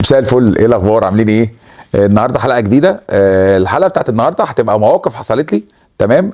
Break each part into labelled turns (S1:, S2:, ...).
S1: مساء الفل، ايه الاخبار؟ عاملين ايه؟ النهارده حلقه جديده. الحلقه بتاعت النهارده هتبقى مواقف حصلت لي. تمام.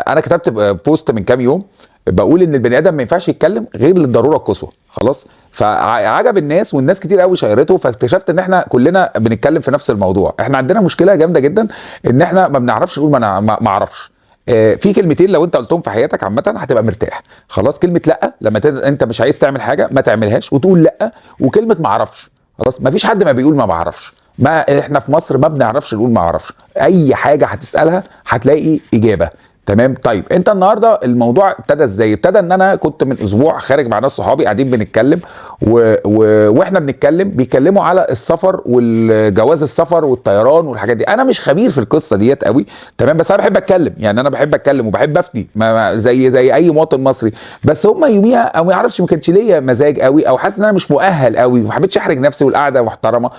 S1: انا كتبت بوست من كام يوم بقول ان البني ادم ما ينفعش يتكلم غير للضروره القصوى. خلاص، فعجب الناس والناس كتير قوي شيرته، فاكتشفت ان احنا كلنا بنتكلم في نفس الموضوع. احنا عندنا مشكله جامده جدا ان احنا ما بنعرفش نقول ما اعرفش. في كلمتين لو انت قلتهم في حياتك عامه هتبقى مرتاح. خلاص، كلمه لا لما انت مش عايز تعمل حاجه ما تعملهاش وتقول لا، وكلمه ما اعرفش. خلاص، مفيش حد ما بيقول ما بعرفش. ما احنا في مصر ما بنعرفش نقول ما اعرفش. اي حاجه هتسالها هتلاقي اجابه. تمام. طيب انت النهارده الموضوع ابتدى ازاي؟ ابتدى ان انا كنت من اسبوع خارج مع ناس صحابي قاعدين بنتكلم واحنا بنتكلم بيتكلموا على السفر والجواز السفر والطيران والحاجات دي. انا مش خبير في القصه ديت قوي. تمام. بس انا بحب اتكلم، يعني انا بحب اتكلم وبحب افتي زي اي مواطن مصري. بس هم يوميها او ما يعرفش، ما كانش ليا مزاج قوي او حاسس ان انا مش مؤهل قوي وما حبيتش احرج نفسي والقعده محترمه.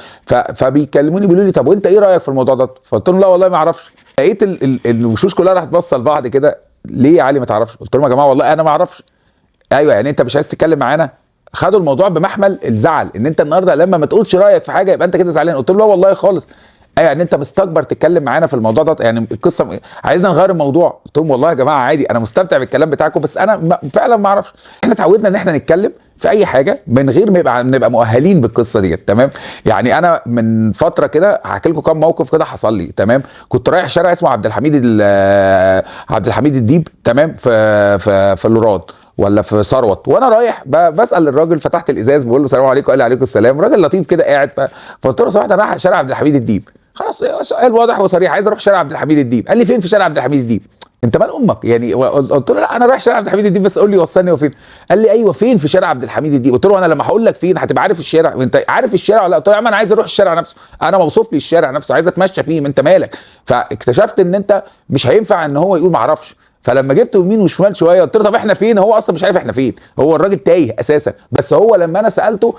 S1: فبيكلموني بيقولوا لي طب وانت ايه رايك في الموضوع ده؟ فقلت لهم لا والله ما اعرفش. لقيت الوشوش كلها راحت باصه لبعض كده. ليه يا علي ما تعرفش؟ قلت لهم يا جماعه والله انا ما اعرفش. ايوه يعني انت مش عايز تتكلم معانا؟ خدوا الموضوع بمحمل الزعل، ان انت النهارده لما ما تقولش رايك في حاجه يبقى انت كده زعلان. قلت له لا والله خالص. ايوه يعني انت مستكبر تتكلم معانا في الموضوع ده، يعني القصه عايزنا نغير الموضوع. قلت لهم والله يا جماعه عادي، انا مستمتع بالكلام بتاعكم بس انا فعلا ما اعرفش. احنا اتعودنا ان احنا نتكلم في اي حاجه من غير ما نبقى مؤهلين بالقصه ديت. تمام. يعني انا من فتره كده هحكي لكم كام موقف كده حصل لي. تمام. كنت رايح شارع اسمه عبد الحميد الديب. تمام. في اللوران ولا في ثروت، وانا رايح بسال الراجل، فتحت الازاز بقول له السلام عليكم، قال لي عليكم السلام. راجل لطيف كده قاعد. فقلت له صراحه انا رايح شارع عبد الحميد الديب. خلاص، سؤال واضح وصريح، عايز اروح شارع عبد الحميد الديب. قال لي فين في شارع عبد الحميد الديب؟ انت مال امك يعني؟ قلت له لا انا رايح شارع عبد الحميد الديب بس قول لي وصلني وفين. قال لي ايوه فين في شارع عبد الحميد الديب؟ قلت له انا لما هقول لك فين هتبقى عارف الشارع، انت عارف الشارع ولا لا؟ قلت له يا عم انا عايز اروح الشارع نفسه، انا موصوف لي الشارع نفسه، عايز اتمشى فيه، انت مالك؟ فاكتشفت ان انت مش هينفع ان هو يقول ما اعرفش. فلما جبت يمين وشمال شويه قلت له طب احنا فين؟ هو اصلا مش عارف احنا فين، هو الراجل تايه اساسا. بس هو لما انا سالته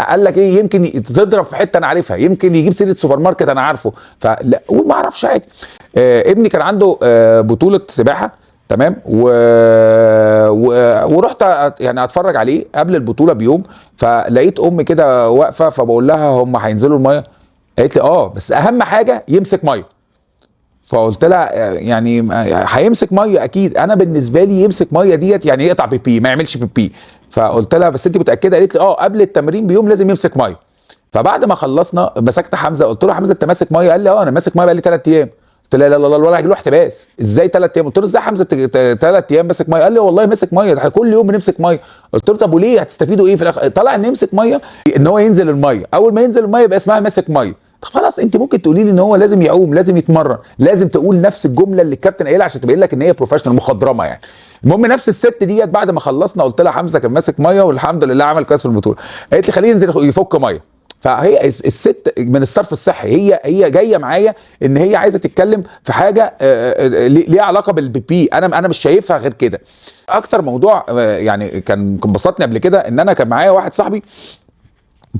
S1: قال لك ايه، يمكن تضرب في حته انا عارفها، يمكن يجيب سيره سوبر ماركت انا عارفه. فلا قول ما اعرفش عادي. ابني كان عنده بطوله سباحه. تمام. ورحت يعني اتفرج عليه قبل البطوله بيوم، فلقيت ام كده واقفه، فبقول لها هم هينزلوا الميه؟ قالت لي اه بس اهم حاجه يمسك ميه. فقلت لها يعني هيمسك ميه اكيد. انا بالنسبه لي يمسك ميه ديت يعني يقطع بيبي ما يعملش بيبي. فقلت لها بس انت متاكده؟ قالت لي اه قبل التمرين بيوم لازم يمسك ميه. فبعد ما خلصنا مسكت حمزه قلت له حمزه انت ماسك ميه؟ قال لي اه انا ماسك ميه بقالي 3 ايام. قلت له لا لا لا الولد هيجي له احتباس. ازاي 3 ايام؟ قلت له ازاي حمزه 3 ايام ماسك ميه؟ قال لي والله ماسك ميه، ده كل يوم بنمسك ميه. قلت له طب وليه؟ هتستفيدوا ايه في الاخر؟ طلع ان يمسك ميه ان هو ينزل الميه، اول ما ينزل الميه يبقى اسمها ماسك ميه. خلاص انت ممكن تقولي لي ان هو لازم يعوم، لازم يتمرن، لازم تقول نفس الجمله اللي الكابتن قايلها عشان تبين لك ان هي بروفيشنال مخضرمه يعني. المهم نفس الست ديت بعد ما خلصنا قلت لها حمزه كان ماسك ميه والحمد لله عمل كويس في البطوله. قالت لي خليه ينزل يفك ميه. فهي الست من الصرف الصحي، هي جايه معايا ان هي عايزه تتكلم في حاجه ليها علاقه بالبي. انا مش شايفها غير كده. اكتر موضوع يعني كان بسطني قبل كده ان انا كان معايا واحد صاحبي.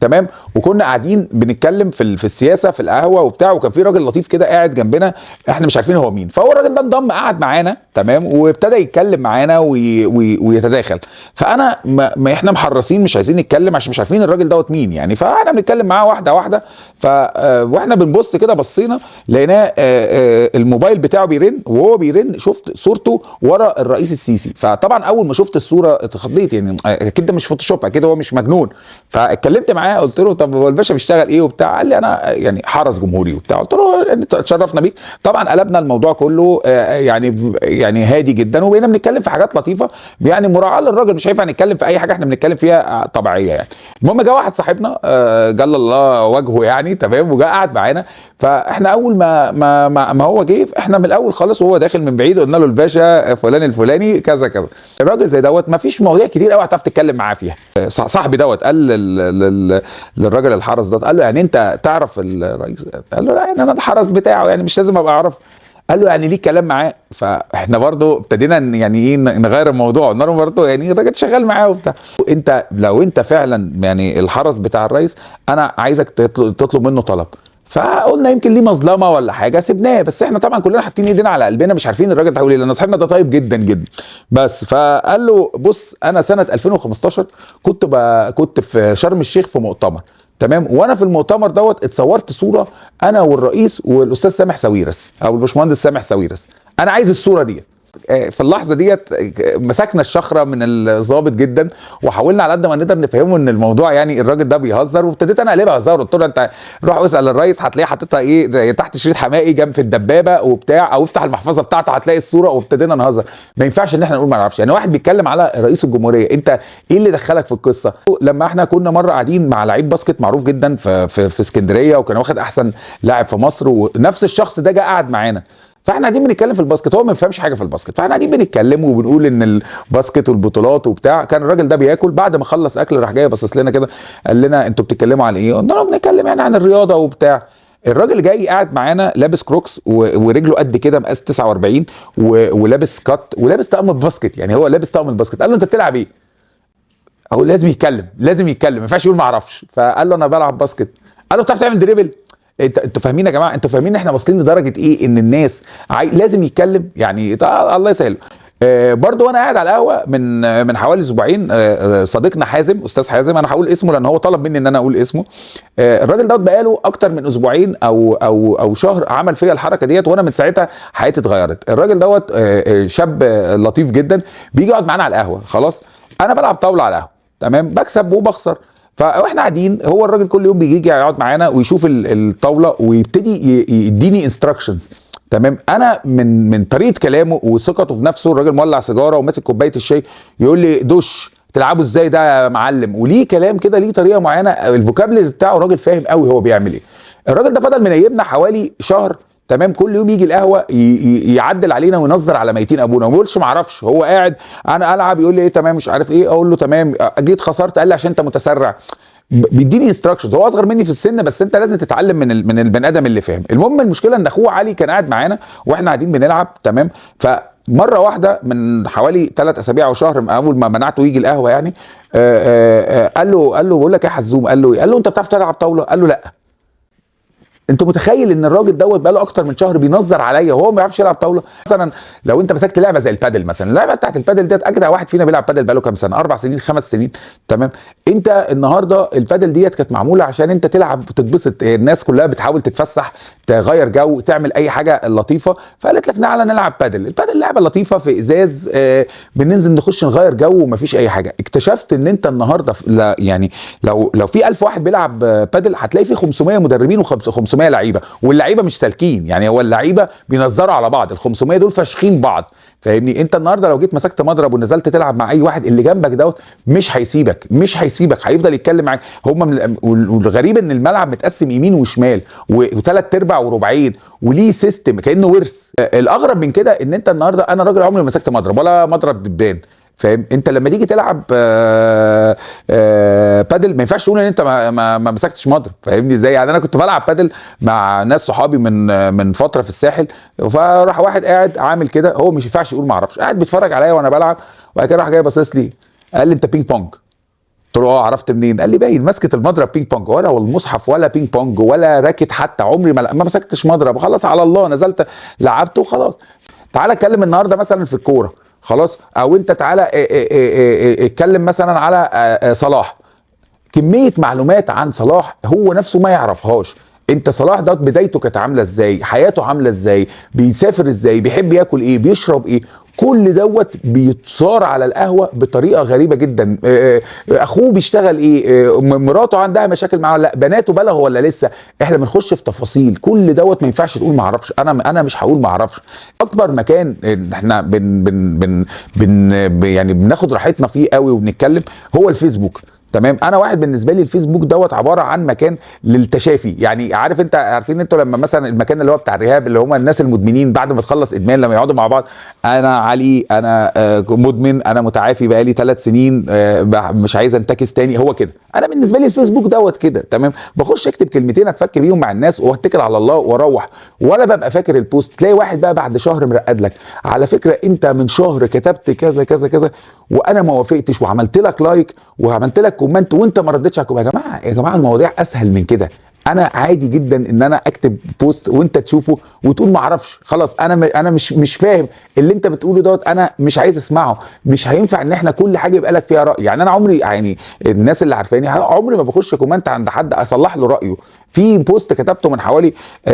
S1: تمام. وكنا قاعدين بنتكلم في السياسه في القهوه وبتاع، وكان في راجل لطيف كده قاعد جنبنا احنا مش عارفين هو مين. فهو الراجل ده انضم قعد معانا. تمام. وابتدى يتكلم معانا ويتداخل. فانا ما احنا محرصين مش عايزين نتكلم عشان مش عارفين الراجل دوت مين يعني. فاحنا بنتكلم معاه واحده واحده. واحنا بنبص كده بصينا لقيناه الموبايل بتاعه بيرن، وهو بيرن شفت صورته ورا الرئيس السيسي. فطبعا اول ما شفت الصوره اتخضيت، يعني اكيد ده مش فوتوشوب، اكيد هو مش مجنون. فاتكلمت معاه قلت له طب هو الباشا بيشتغل ايه وبتاع؟ قال لي انا يعني حرس جمهوري وبتاع. قلت له اتشرفنا بيك. طبعا قلبنا الموضوع كله يعني هادي جدا، وبقينا بنتكلم في حاجات لطيفه يعني مراعاه للراجل، مش هينفع نتكلم في اي حاجه احنا بنتكلم فيها طبيعيه يعني. المهم جه واحد صاحبنا جل الله وجهه يعني. تمام. وجا قعد معانا. فاحنا اول ما هو جه احنا من الاول خالص وهو داخل من بعيد قلنا له الباشا فلان الفلاني كذا كذا. الراجل زي دوت ما فيش مواضيع كتير قوي هتعرف تتكلم معاه فيها. صاحبي دوت قال للراجل الحرس ده، قال له يعني انت تعرف الرئيس؟ قال له لا يعني انا الحرس بتاعه يعني مش لازم ابقى اعرفه. قال له يعني ليه كلام معاه؟ فاحنا برضو ابتدينا يعني ايه نغير الموضوع، قلنا له برضو يعني الراجل شغال معاه وبتاع. انت لو انت فعلا يعني الحرس بتاع الرئيس انا عايزك تطلب منه طلب. فقلنا يمكن ليه مظلمه ولا حاجه سيبناه. بس احنا طبعا كلنا حاطين ايدينا على قلبنا مش عارفين الراجل ده هيقول ايه، لان صاحبنا ده طيب جدا جدا. بس فقال له بص انا سنه 2015 كنت في شرم الشيخ في مؤتمر. تمام. وانا في المؤتمر دوت اتصورت صوره انا والرئيس والاستاذ سامح ساويرس او الباشمهندس سامح ساويرس. انا عايز الصوره دي. في اللحظه ديت مسكنا الشخره من الضابط جدا، وحاولنا على قد ما نقدر نفهمه ان الموضوع يعني الراجل ده بيهزر، وابتديت انا اقلبها هزار. قلت له انت روح اسال الرئيس هتلاقيه حاططها ايه تحت شريط حمائي جنب في الدبابه وبتاع، او افتح المحفظه بتاعته هتلاقي الصوره. وابتدينا نهزر. ما ينفعش ان احنا نقول ما نعرفش. يعني واحد بيتكلم على رئيس الجمهوريه، انت ايه اللي دخلك في القصه؟ لما احنا كنا مره قاعدين مع لعيب باسكت معروف جدا في اسكندريه، وكان واخد احسن لاعب في مصر، ونفس الشخص ده جه قعد معانا، فاحنا قاعدين بنتكلم في الباسكت، هو ما بيفهمش حاجه في الباسكت، فاحنا قاعدين بنتكلم وبنقول ان الباسكت والبطولات وبتاع. كان الراجل ده بياكل، بعد ما خلص اكل راح جاي باصص لنا كده قال لنا انتوا بتتكلموا عن ايه؟ قلنا له بنتكلم يعني عن الرياضه وبتاع. الراجل جاي قاعد معانا لابس كروكس ورجله قد كده مقاس 49 ولابس كات ولابس طقم الباسكت، يعني هو لابس طقم الباسكت. قال له انت بتلعب ايه؟ هو لازم يتكلم ما ينفعش يقول ما اعرفش. فقال له انا بلعب باسكت. قال له بتعرف تعمل دريبل؟ انتوا فاهمين يا جماعه؟ انتوا فاهمين احنا واصلين لدرجه ايه؟ ان الناس لازم يتكلم يعني. الله يسهله. برضو وانا قاعد على القهوه من حوالي اسبوعين، صديقنا حازم، استاذ حازم، انا هقول اسمه لان هو طلب مني ان انا اقول اسمه. الراجل دوت بقاله اكتر من اسبوعين او شهر عمل فيا الحركه ديت، وانا من ساعتها حياتي اتغيرت. الراجل دوت شاب لطيف جدا، بيجي يقعد معانا على القهوه. خلاص انا بلعب طاوله على القهوه، تمام، بكسب وبخسر. فاحنا قاعدين، هو الراجل كل يوم بيجي يقعد معانا ويشوف الطاوله ويبتدي يديني انستراكشنز. تمام. انا من طريقه كلامه وثقته في نفسه، الراجل مولع سيجاره وماسك كوبايه الشاي، يقول لي دش تلعبوا ازاي ده يا معلم، وليه كلام كده، ليه طريقه معينه، الفوكابلري بتاعه الراجل فاهم قوي هو بيعمل ايه. الراجل ده فضل منيبنا حوالي شهر، تمام. كل يوم يجي القهوه يعدل علينا وينظر على ميتين ابونا، وما بيقولش ما اعرفش. هو قاعد انا العب يقول لي ايه تمام مش عارف ايه، اقول له تمام، جيت خسرت قال لي عشان انت متسرع. بيديني انستراكشنز. هو اصغر مني في السن، بس انت لازم تتعلم من البني ادم اللي فاهم. المهم المشكله ان اخوه علي كان قاعد معانا واحنا قاعدين بنلعب، تمام. فمره واحده من حوالي 3 اسابيع او شهر، اول ما منعته يجي القهوه يعني، قال له بقول لك ايه يا حزوم؟ قال له ايه؟ قال له انت بتعرف تلعب طاوله؟ قال له لا. انت متخيل ان الراجل دوت بقاله اكتر من شهر بينظر عليا وهو ما بيعرفش يلعب طاوله؟ مثلا لو انت مسكت لعبه زي البادل مثلا، اللعبه بتاعت البادل ديت اجدع واحد فينا بيلعب بادل بقاله كام سنه، 4 سنين 5 سنين، تمام. انت النهارده البادل ديت كانت معموله عشان انت تلعب وتتبسط، الناس كلها بتحاول تتفسح، تغير جو، تعمل اي حاجه لطيفه، فقالت لك تعالى نلعب بادل. البادل لعبه لطيفه في ازاز، بننزل نخش نغير جو ومفيش اي حاجه. اكتشفت ان انت النهارده يعني لو في 1000 واحد بيلعب بادل، هتلاقي في 500 مدربين و500 لعيبه، واللعيبه مش سالكين. يعني هو اللعيبه بينظروا على بعض، ال 500 دول فاشخين بعض، فاهمني؟ انت النهارده لو جيت مسكت مضرب ونزلت تلعب مع اي واحد، اللي جنبك دوت مش هيسيبك، هيفضل يتكلم معاك. والغريب ان الملعب متقسم يمين وشمال وثلاث ارباع وربعين، وليه سيستم كانه ورث. الاغرب من كده ان انت النهارده، انا راجل عمري ما مسكت مضرب ولا مضرب دبان، فاهم؟ انت لما تيجي تلعب بادل ما ينفعش تقول ان انت ما مسكتش مضرب، فاهمني ازاي؟ يعني انا كنت بلعب بادل مع ناس صحابي من فتره في الساحل، فراح واحد قاعد عامل كده، هو مش ينفعش يقول ما اعرفش، قاعد بيتفرج عليا وانا بلعب، وبعد كده راح جاي باصص لي قال لي انت بينج بونج. قلت له اه، عرفت منين؟ قال لي باين مسكه المضرب بينج بونج. ولا والمصحف ولا بينج بونج ولا راكت حتى، عمري ما مسكتش مضرب، وخلاص على الله نزلت لعبت وخلاص. تعالى اتكلم النهارده مثلا في الكوره، خلاص، او انت تعالى اتكلم مثلا على صلاح. كميه معلومات عن صلاح هو نفسه ما يعرفهاش. انت صلاح ده بدايته كانت عامله ازاي، حياته عامله ازاي، بيسافر ازاي، بيحب ياكل ايه، بيشرب ايه، كل دوت بيتصار على القهوه بطريقه غريبه جدا. اخوه بيشتغل ايه، مراته عندها مشاكل معاه ولا لا، بناته بلغوا ولا لسه. احنا بنخش في تفاصيل، كل دوت ما ينفعش تقول ما اعرفش. انا مش هقول ما اعرفش. اكبر مكان احنا يعني بناخد راحتنا فيه قوي وبنتكلم هو الفيسبوك، تمام. انا واحد بالنسبه لي الفيسبوك دوت عباره عن مكان للتشافي. يعني عارفين انتوا لما مثلا المكان اللي هو بتاع الرهاب، اللي هم الناس المدمنين بعد ما تخلص ادمان لما يقعدوا مع بعض، انا علي انا مدمن، انا متعافي بقالي 3 سنين، مش عايز انتكس تاني، هو كده. انا بالنسبه لي الفيسبوك دوت كده، تمام. بخش اكتب كلمتين اتفك بيهم مع الناس واتكل على الله واروح، ولا ببقى فاكر البوست. تلاقي واحد بقى بعد شهر مرقد لك، على فكره انت من شهر كتبت كذا كذا كذا وانا ما وافقتش، وعملت لك لايك وعملت لك كومنت وانت ما ردتش على الكومنت. يا جماعه المواضيع اسهل من كده، انا عادي جدا ان انا اكتب بوست وانت تشوفه وتقول ما اعرفش، خلاص انا مش فاهم اللي انت بتقوله دوت، انا مش عايز اسمعه. مش هينفع ان احنا كل حاجه يبقى لك فيها راي. يعني انا عمري، يعني الناس اللي عارفاني عمري ما بخش كومنت عند حد اصلح له رايه. في بوست كتبته من حوالي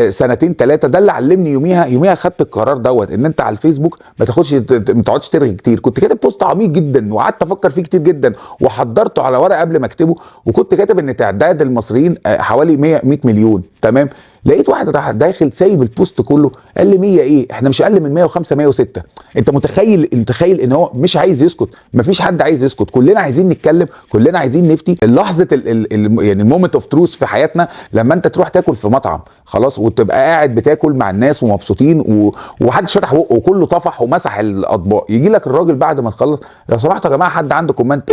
S1: سنتين ثلاثه، ده اللي علمني يوميها خدت القرار دوت، ان انت على الفيسبوك ما تاخدش ما تقعدش ترغي كتير. كنت كاتب بوست عميق جدا وقعدت افكر فيه كتير جدا وحضرته على ورقه قبل ما اكتبه، وكنت كاتب ان تعداد المصريين حوالي 100 مليون، تمام. لقيت واحد راح داخل سايب البوست كله، قال لي 100 ايه، احنا مش اقل من 105 106. انت متخيل ان هو مش عايز يسكت؟ مفيش حد عايز يسكت، كلنا عايزين نتكلم، كلنا عايزين نفتي. لحظه يعني المومنت اوف تروث في حياتنا لما انت تروح تاكل في مطعم خلاص وتبقى قاعد بتاكل مع الناس ومبسوطين ومحدش فتح بقه وكله طفح ومسح الاطباق، يجي لك الراجل بعد ما تخلص، لو سمحتوا يا جماعه حد عنده كومنت؟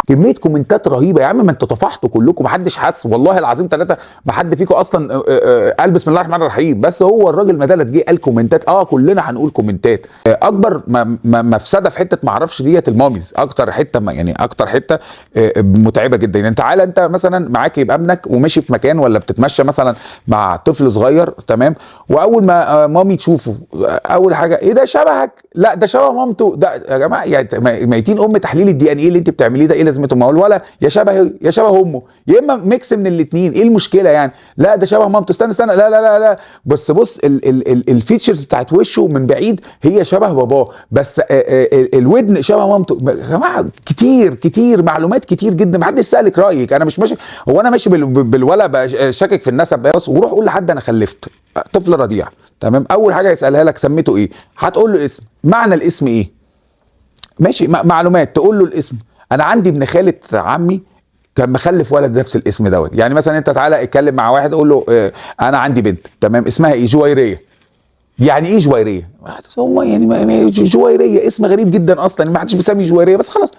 S1: كميه كومنتات رهيبه. يا عم ما انتوا طفحتوا كلكم، محدش حس والله العظيم ثلاثه، ما حد فيكم اصلا قال بسم الله الرحمن الرحيم، بس هو الراجل مدلت جه قال كومنتات. كلنا هنقول كومنتات. اكبر مفسده في حته ما اعرفش ديت الماميز، اكتر حته يعني اكتر حته متعبه جدا. يعني تعالى انت مثلا معاك يبقى ابنك وماشي في مكان ولا بتتمشى مثلا مع طفل صغير، تمام، واول ما مامي تشوفه اول حاجه ايه ده شبهك؟ لا ده شبه مامته. ده يا جماعه يعني ميتين تحليل الدي ان ايه اللي انت بتعمليه ده ايه لازمته؟ ما هو الولد يا شبه امه يا اما ميكس من الاثنين، ايه المشكله يعني؟ لا ده شبه مامته، استنى لا لا لا لا، بص الفيتشرز بتاعت وشه من بعيد هي شبه باباه، بس الودن شبه مامته. يا جماعه كتير معلومات كتير جدا، ما حدش سالك رايك. انا مش ماشي، هو انا ماشي بالولا شاكك في النسب بس، وروح قول لحد انا خلفت طفل رضيع، تمام، اول حاجه يسالها لك سميته ايه؟ هتقول له اسم، معنى الاسم ايه؟ ماشي، معلومات، تقول له الاسم. انا عندي ابن خالة عمي كان مخلف ولد نفس الاسم دوت. يعني مثلا انت تعالى اتكلم مع واحد قول له انا عندي بنت، تمام، اسمها ايه؟ جويريه. يعني ايه جويريه؟ هم يعني جويريه اسم غريب جدا اصلا، ما حدش بيسمي جويريه، بس خلاص.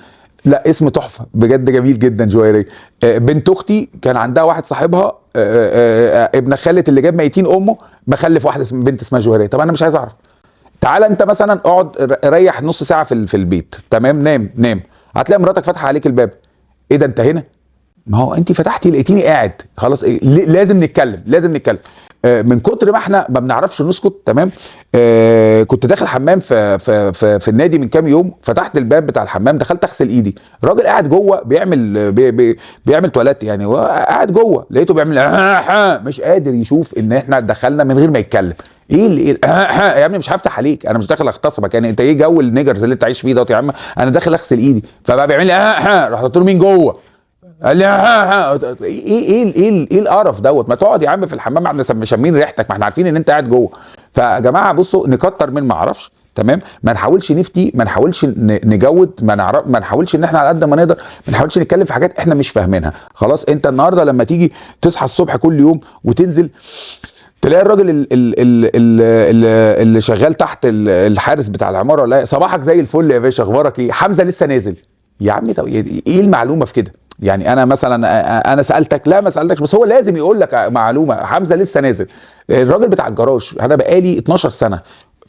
S1: لا اسم تحفه بجد، جميل جدا جويريه. بنت اختي كان عندها واحد صاحبها ابن خالة اللي جاب ميتين امه مخلف واحده بنت اسمها جويريه. طب انا مش عايز اعرف. تعالى انت مثلا اقعد ريح نص ساعه في البيت، تمام، نام هتلاقي مراتك فاتحه عليك الباب. ايه ده انت هنا؟ ما هو انت فتحتي لقيتيني قاعد، خلاص إيه؟ لازم نتكلم. من كتر ما احنا ما بنعرفش نسكت، تمام. كنت داخل حمام في النادي من كام يوم، فتحت الباب بتاع الحمام، دخلت اغسل ايدي، الراجل قاعد جوه بيعمل تواليت، يعني قاعد جوه، لقيته بيعمل مش قادر يشوف ان احنا دخلنا من غير ما يتكلم. ايه اللي يا ابني مش هفتح عليك، انا مش داخل اغتصبك، يعني انت ايه جو النيجرز اللي انت عايش فيه دوت يا عم؟ انا داخل اغسل ايدي، فبقى بيعمل لي رحت قلت له مين جوه؟ قال لي ايه القرف دوت؟ ما تقعد يا عم في الحمام، احنا شامين ريحتك، ما احنا عارفين ان انت قاعد جوه. فيا جماعه بصوا، نكتر من ما اعرفش، تمام، ما نحاولش نفتي، ما نحاولش نجود، ما نحاولش ان احنا على قد ما نقدر ما نحاولش نتكلم في حاجات احنا مش فاهمينها. خلاص انت النهارده لما تيجي تصحى الصبح كل يوم وتنزل تلاقي الراجل اللي شغال تحت الحارس بتاع العماره، ولا صباحك زي الفل يا باشا، اخبارك ايه؟ حمزه لسه نازل. يا عم طب ايه المعلومه في كده؟ يعني انا مثلا انا سالتك، لا ما سالتكش، بس هو لازم يقول لك معلومه، حمزه لسه نازل. الراجل بتاع الجراج، انا بقالي 12 سنه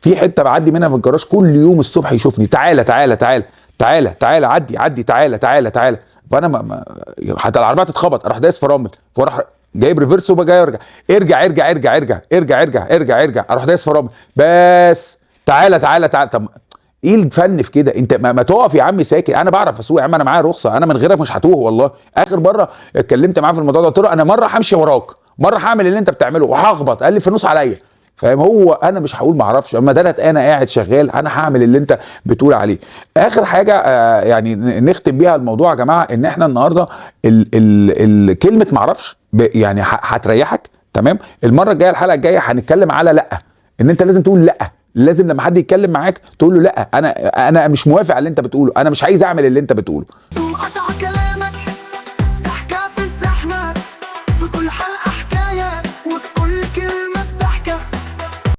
S1: في حته بعدي منها في الجراج، كل يوم الصبح يشوفني، تعالى عدي، تعالى. فانا حتى العربيه تتخبط اروح دايس فرامل، واروح جايب ريفرس وبقى ارجع اروح دايس فرامل، بس تعالى. طب ايه الفن في كده؟ انت ما تقف يا عم ساكت. انا بعرف اسوق يا عم، انا معايا رخصه، انا من غيرك مش هتوه والله. اخر مره اتكلمت معاه في الموضوع ده قلت له انا مره همشي وراك، مره هعمل اللي انت بتعمله وهخبط، قال لي فلوس عليا، فاهم؟ هو انا مش هقول ما اعرفش، اما ده انا قاعد شغال، انا هعمل اللي انت بتقول عليه. اخر حاجه يعني نختم بيها الموضوع يا جماعه، ان احنا النهارده كلمه ما اعرفش يعني هتريحك، تمام. المره الجايه، الحلقه الجايه هنتكلم على لا، ان انت لازم تقول لا، لازم لما حد يتكلم معاك تقول له لا، انا مش موافق على اللي انت بتقوله، انا مش عايز اعمل اللي انت بتقوله.